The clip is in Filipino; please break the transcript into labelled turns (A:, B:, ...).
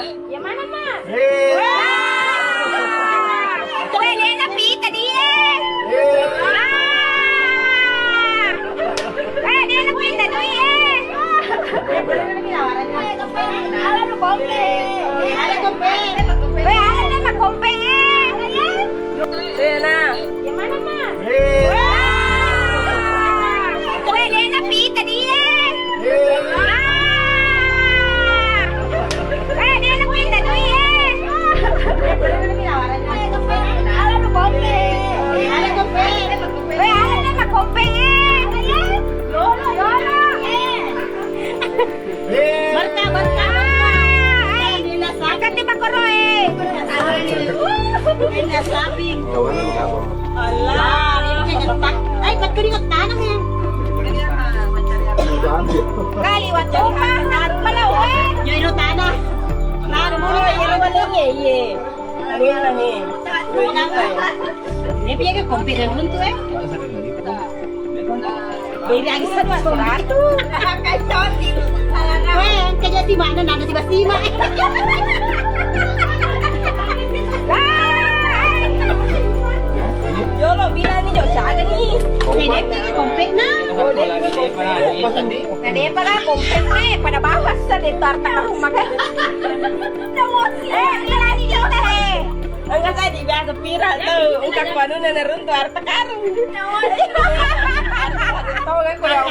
A: Yang mana, Mak?
B: Hey!
A: Tuh, Elena, pita dia. Elena, pita dia. Alam kompe. Alam kompe. Alam na kompe.
C: Ayan na.
A: Yang mana, Mak?
B: Hey!
A: Tuh, Elena, pita dia. Elena, pita dia. Alam kompe. Alam kompe. Alam na kompe. Lola, Lola.
B: Hey!
A: Barta, Barta. Agad di ba kuro eh?
C: Ay, nasabing.
B: Kawalan ka po.
C: Ala, ini kayak ngetak. Ay, ba't keringat tanang yan?
A: Kaliwat ko pa. Malawin.
C: Yung ino tanah. Lalo mo na yung walang ye. Ano yan lang eh. Ini piye ka kompiran mo to eh. Baby, ang isa pa ito. Weh, kaya si Mana nana si Basima.
A: Yolo, bilang ni Jo, siya ni.
C: Hindi, komplit na.
A: Nade pala, kumpet na eh. Panabawas sa dito, arta ka kumagal. Bilang ni Jo eh.
C: Ang kasi di ba sa pira to. Ang kakwano na naroon to arta karon.
A: Tawagan ko lang.